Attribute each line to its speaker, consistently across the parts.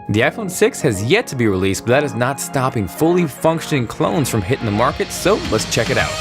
Speaker 1: The iPhone 6 has yet to be released, but that is not stopping fully functioning clones from hitting the market, so let's check it out.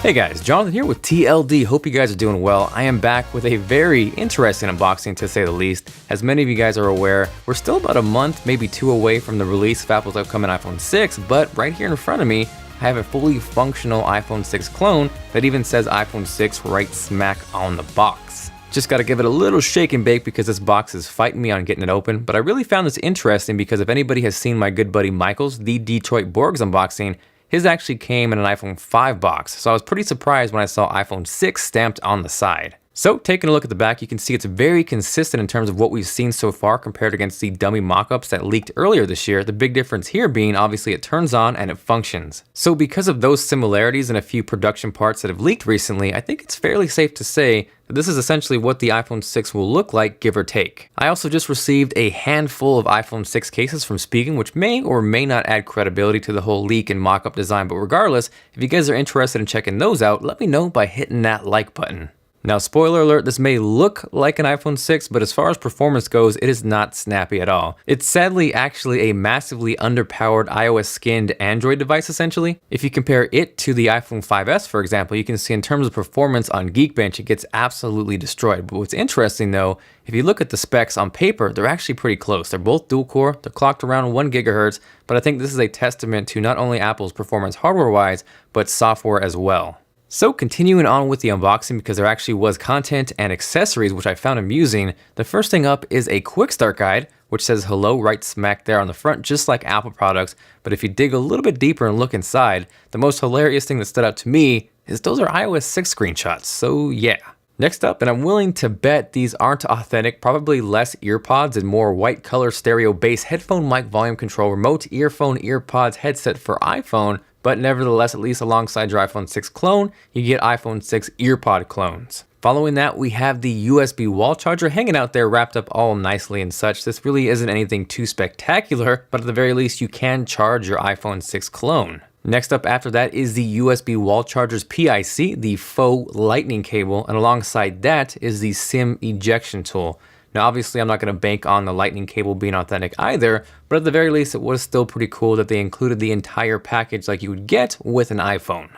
Speaker 1: Hey guys, Jonathan here with TLD. Hope you guys are doing well. I am back with a very interesting unboxing to say the least. As many of you guys are aware, we're still about a month, maybe two away from the release of Apple's upcoming iPhone 6, but right here in front of me, I have a fully functional iPhone 6 clone that even says iPhone 6 right smack on the box. Just gotta give it a little shake and bake because this box is fighting me on getting it open, but I really found this interesting because if anybody has seen my good buddy Michael's The Detroit Borgs unboxing, his actually came in an iPhone 5 box, so I was pretty surprised when I saw iPhone 6 stamped on the side. So taking a look at the back, you can see it's very consistent in terms of what we've seen so far compared against the dummy mock-ups that leaked earlier this year. The big difference here being obviously it turns on and it functions. So because of those similarities and a few production parts that have leaked recently, I think it's fairly safe to say that this is essentially what the iPhone 6 will look like, give or take. I also just received a handful of iPhone 6 cases from Spigen, which may or may not add credibility to the whole leak and mock-up design, but regardless, if you guys are interested in checking those out, let me know by hitting that like button. Now, spoiler alert, this may look like an iPhone 6, but as far as performance goes, it is not snappy at all. It's sadly actually a massively underpowered iOS-skinned Android device, essentially. If you compare it to the iPhone 5S, for example, you can see in terms of performance on Geekbench, it gets absolutely destroyed. But what's interesting though, if you look at the specs on paper, they're actually pretty close. They're both dual-core, they're clocked around 1 GHz, but I think this is a testament to not only Apple's performance hardware-wise, but software as well. So continuing on with the unboxing, because there actually was content and accessories which I found amusing, the first thing up is a quick start guide, which says hello right smack there on the front, just like Apple products. But if you dig a little bit deeper and look inside, the most hilarious thing that stood out to me is those are iOS 6 screenshots, so yeah. Next up, and I'm willing to bet these aren't authentic, probably less earpods and more white color stereo bass headphone mic volume control remote earphone earpods headset for iPhone, but nevertheless, at least alongside your iPhone 6 clone, you get iPhone 6 earpod clones. Following that, we have the USB wall charger hanging out there wrapped up all nicely and such. This really isn't anything too spectacular, but at the very least, you can charge your iPhone 6 clone. Next up after that is the USB wall charger's PIC, the faux lightning cable, and alongside that is the SIM ejection tool. Now obviously I'm not going to bank on the lightning cable being authentic either, but at the very least it was still pretty cool that they included the entire package like you would get with an iPhone.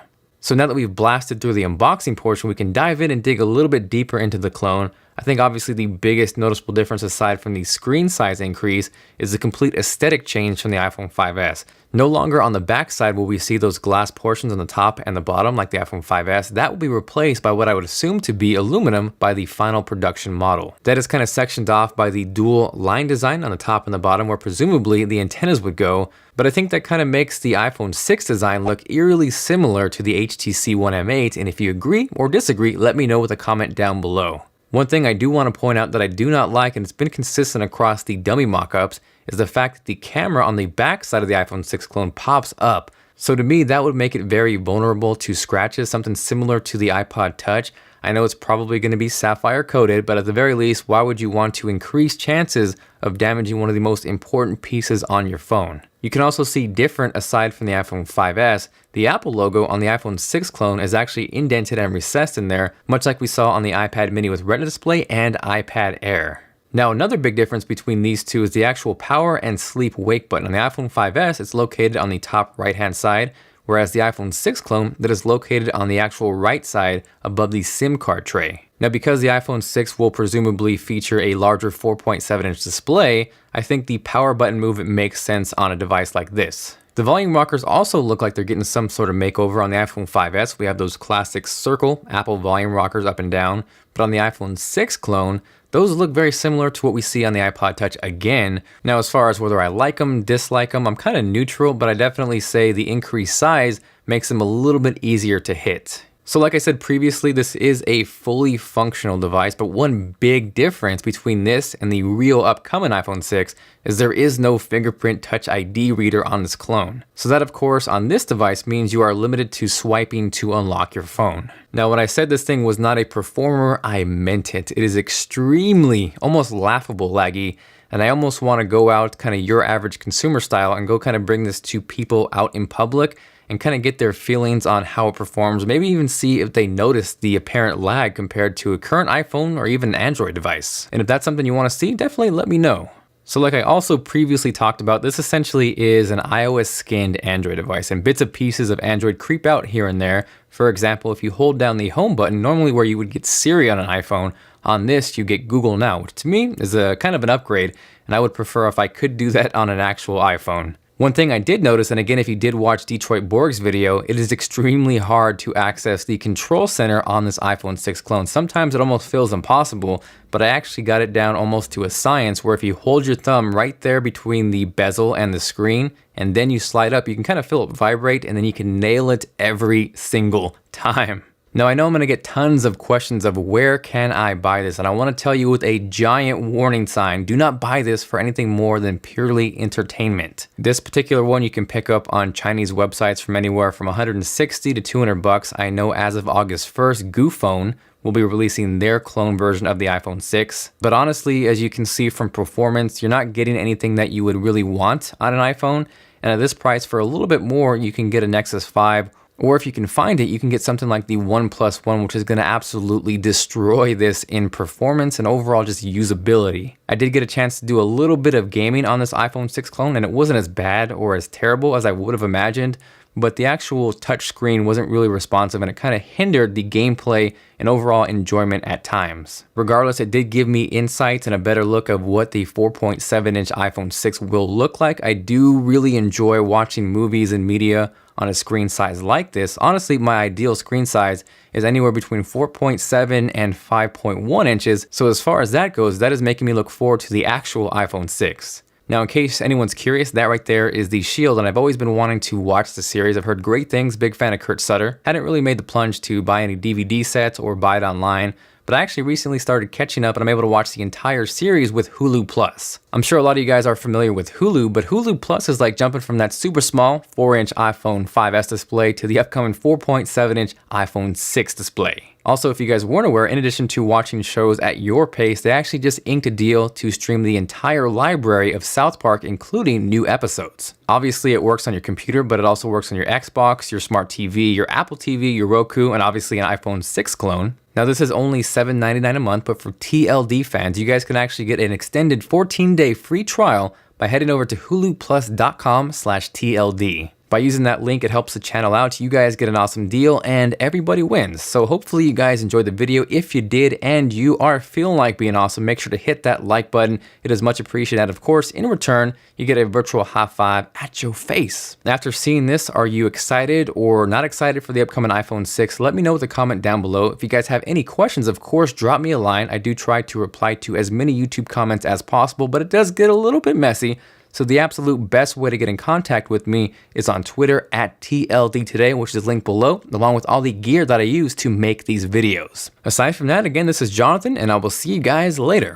Speaker 1: So now that we've blasted through the unboxing portion, we can dive in and dig a little bit deeper into the clone. I think obviously the biggest noticeable difference aside from the screen size increase is the complete aesthetic change from the iPhone 5S. No longer on the back side will we see those glass portions on the top and the bottom like the iPhone 5S. That will be replaced by what I would assume to be aluminum by the final production model. That is kind of sectioned off by the dual line design on the top and the bottom where presumably the antennas would go, but I think that kind of makes the iPhone 6 design look eerily similar to the HTC One M8, and if you agree or disagree, let me know with a comment down below. One thing I do want to point out that I do not like, and it's been consistent across the dummy mock-ups, is the fact that the camera on the back side of the iPhone 6 clone pops up. So to me, that would make it very vulnerable to scratches, something similar to the iPod Touch. I know it's probably going to be sapphire coated, but at the very least, why would you want to increase chances of damaging one of the most important pieces on your phone? You can also see different aside from the iPhone 5S, the Apple logo on the iPhone 6 clone is actually indented and recessed in there, much like we saw on the iPad mini with Retina display and iPad Air. Now another big difference between these two is the actual power and sleep wake button. On the iPhone 5S, it's located on the top right hand side, whereas the iPhone 6 clone that is located on the actual right side above the SIM card tray. Now because the iPhone 6 will presumably feature a larger 4.7-inch display, I think the power button movement makes sense on a device like this. The volume rockers also look like they're getting some sort of makeover on the iPhone 5S. We have those classic circle Apple volume rockers up and down, but on the iPhone 6 clone, those look very similar to what we see on the iPod Touch again. Now as far as whether I like them, dislike them, I'm kind of neutral, but I definitely say the increased size makes them a little bit easier to hit. So like I said previously, this is a fully functional device, but one big difference between this and the real upcoming iPhone 6 is there is no fingerprint Touch ID reader on this clone. So that of course on this device means you are limited to swiping to unlock your phone. Now when I said this thing was not a performer, I meant it. It is extremely, almost laughable laggy, and I almost want to go out kind of your average consumer style and go kind of bring this to people out in public and kind of get their feelings on how it performs, maybe even see if they notice the apparent lag compared to a current iPhone or even Android device. And if that's something you want to see, definitely let me know. So like I also previously talked about, this essentially is an iOS skinned Android device, and bits and pieces of Android creep out here and there. For example, if you hold down the home button, normally where you would get Siri on an iPhone, on this you get Google Now, which to me is a kind of an upgrade, and I would prefer if I could do that on an actual iPhone. One thing I did notice, and again, if you did watch Detroit Borg's video, it is extremely hard to access the control center on this iPhone 6 clone. Sometimes it almost feels impossible, but I actually got it down almost to a science where if you hold your thumb right there between the bezel and the screen, and then you slide up, you can kind of feel it vibrate, and then you can nail it every single time. Now I know I'm going to get tons of questions of where can I buy this, and I want to tell you with a giant warning sign, do not buy this for anything more than purely entertainment. This particular one you can pick up on Chinese websites from anywhere from 160 to 200 bucks. I know as of August 1st, Goophone will be releasing their clone version of the iPhone 6. But honestly, as you can see from performance, you're not getting anything that you would really want on an iPhone, and at this price for a little bit more, you can get a Nexus 5. Or if you can find it, you can get something like the OnePlus One, which is going to absolutely destroy this in performance and overall just usability. I did get a chance to do a little bit of gaming on this iPhone 6 clone, and it wasn't as bad or as terrible as I would have imagined, but the actual touch screen wasn't really responsive, and it kind of hindered the gameplay and overall enjoyment at times. Regardless, it did give me insights and a better look of what the 4.7-inch iPhone 6 will look like. I do really enjoy watching movies and media on a screen size like this. Honestly, my ideal screen size is anywhere between 4.7 and 5.1 inches. So as far as that goes, that is making me look forward to the actual iPhone 6. Now, in case anyone's curious, that right there is the Shield, and I've always been wanting to watch the series. I've heard great things, big fan of Kurt Sutter. Hadn't really made the plunge to buy any DVD sets or buy it online, but I actually recently started catching up and I'm able to watch the entire series with Hulu Plus. I'm sure a lot of you guys are familiar with Hulu, but Hulu Plus is like jumping from that super small 4-inch iPhone 5S display to the upcoming 4.7-inch iPhone 6 display. Also, if you guys weren't aware, in addition to watching shows at your pace, they actually just inked a deal to stream the entire library of South Park, including new episodes. Obviously, it works on your computer, but it also works on your Xbox, your smart TV, your Apple TV, your Roku, and obviously an iPhone 6 clone. Now, this is only $7.99 a month, but for TLD fans, you guys can actually get an extended 14-day free trial by heading over to huluplus.com/TLD. By using that link, it helps the channel out. You guys get an awesome deal and everybody wins. So hopefully you guys enjoyed the video. If you did and you are feeling like being awesome, make sure to hit that like button. It is much appreciated. And of course, in return, you get a virtual high five at your face. After seeing this, are you excited or not excited for the upcoming iPhone 6? Let me know with a comment down below. If you guys have any questions, of course, drop me a line. I do try to reply to as many YouTube comments as possible, but it does get a little bit messy. So the absolute best way to get in contact with me is on Twitter at TLD Today, which is linked below, along with all the gear that I use to make these videos. Aside from that, again, this is Jonathan, and I will see you guys later.